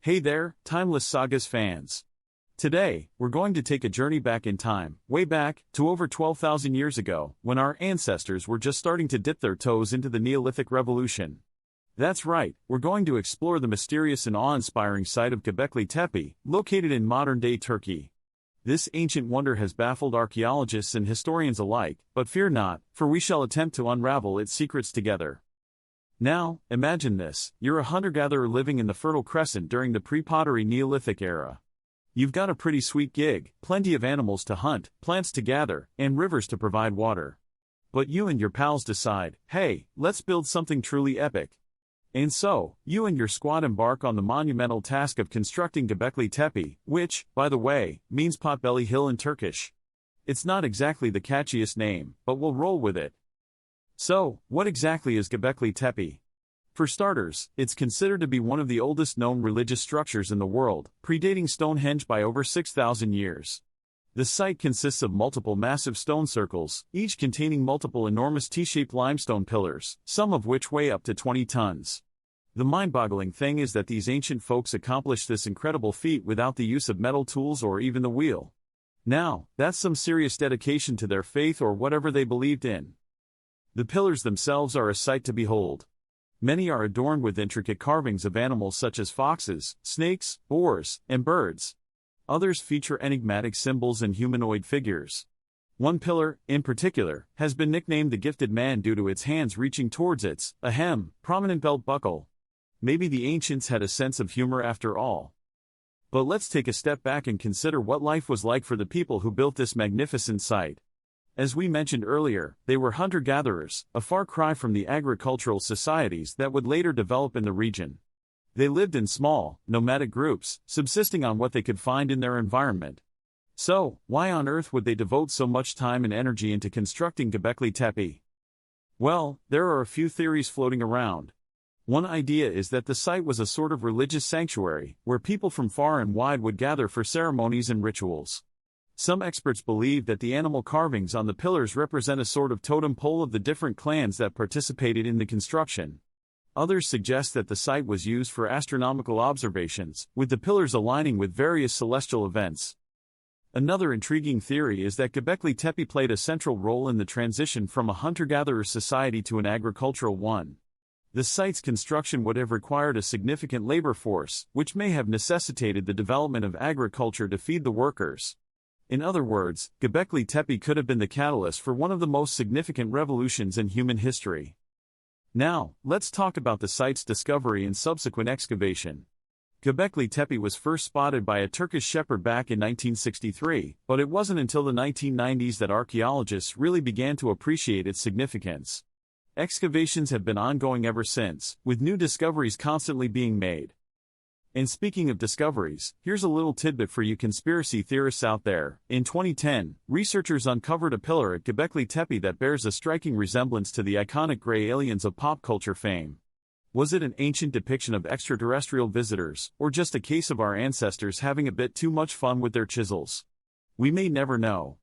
Hey there, Timeless Sagas fans. Today, we're going to take a journey back in time, way back, to over 12,000 years ago, when our ancestors were just starting to dip their toes into the Neolithic Revolution. That's right, we're going to explore the mysterious and awe-inspiring site of Göbekli Tepe, located in modern-day Turkey. This ancient wonder has baffled archaeologists and historians alike, but fear not, for we shall attempt to unravel its secrets together. Now, imagine this, you're a hunter-gatherer living in the Fertile Crescent during the pre-pottery Neolithic era. You've got a pretty sweet gig, plenty of animals to hunt, plants to gather, and rivers to provide water. But you and your pals decide, hey, let's build something truly epic. And so, you and your squad embark on the monumental task of constructing Göbekli Tepe, which, by the way, means Potbelly Hill in Turkish. It's not exactly the catchiest name, but we'll roll with it. So, what exactly is Göbekli Tepe? For starters, it's considered to be one of the oldest known religious structures in the world, predating Stonehenge by over 6,000 years. The site consists of multiple massive stone circles, each containing multiple enormous T-shaped limestone pillars, some of which weigh up to 20 tons. The mind-boggling thing is that these ancient folks accomplished this incredible feat without the use of metal tools or even the wheel. Now, that's some serious dedication to their faith or whatever they believed in. The pillars themselves are a sight to behold. Many are adorned with intricate carvings of animals such as foxes, snakes, boars, and birds. Others feature enigmatic symbols and humanoid figures. One pillar, in particular, has been nicknamed the Gifted Man due to its hands reaching towards its prominent belt buckle. Maybe the ancients had a sense of humor after all. But let's take a step back and consider what life was like for the people who built this magnificent site. As we mentioned earlier, they were hunter-gatherers, a far cry from the agricultural societies that would later develop in the region. They lived in small, nomadic groups, subsisting on what they could find in their environment. So, why on earth would they devote so much time and energy into constructing Göbekli Tepe? Well, there are a few theories floating around. One idea is that the site was a sort of religious sanctuary, where people from far and wide would gather for ceremonies and rituals. Some experts believe that the animal carvings on the pillars represent a sort of totem pole of the different clans that participated in the construction. Others suggest that the site was used for astronomical observations, with the pillars aligning with various celestial events. Another intriguing theory is that Göbekli Tepe played a central role in the transition from a hunter-gatherer society to an agricultural one. The site's construction would have required a significant labor force, which may have necessitated the development of agriculture to feed the workers. In other words, Göbekli Tepe could have been the catalyst for one of the most significant revolutions in human history. Now, let's talk about the site's discovery and subsequent excavation. Göbekli Tepe was first spotted by a Turkish shepherd back in 1963, but it wasn't until the 1990s that archaeologists really began to appreciate its significance. Excavations have been ongoing ever since, with new discoveries constantly being made. And speaking of discoveries, here's a little tidbit for you conspiracy theorists out there. In 2010, researchers uncovered a pillar at Göbekli Tepe that bears a striking resemblance to the iconic gray aliens of pop culture fame. Was it an ancient depiction of extraterrestrial visitors, or just a case of our ancestors having a bit too much fun with their chisels? We may never know.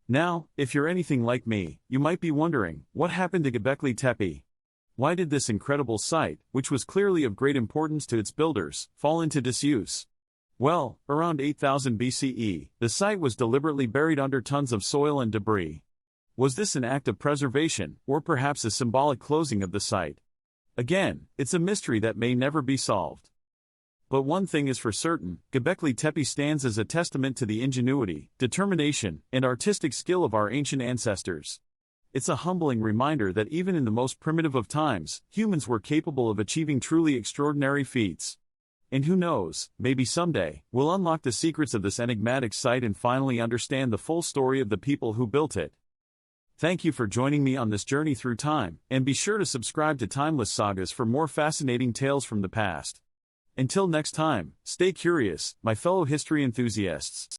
Now, if you're anything like me, you might be wondering, what happened to Göbekli Tepe? Why did this incredible site, which was clearly of great importance to its builders, fall into disuse? Well, around 8000 BCE, the site was deliberately buried under tons of soil and debris. Was this an act of preservation, or perhaps a symbolic closing of the site? Again, it's a mystery that may never be solved. But one thing is for certain, Göbekli Tepe stands as a testament to the ingenuity, determination, and artistic skill of our ancient ancestors. It's a humbling reminder that even in the most primitive of times, humans were capable of achieving truly extraordinary feats. And who knows, maybe someday, we'll unlock the secrets of this enigmatic site and finally understand the full story of the people who built it. Thank you for joining me on this journey through time, and be sure to subscribe to Timeless Sagas for more fascinating tales from the past. Until next time, stay curious, my fellow history enthusiasts.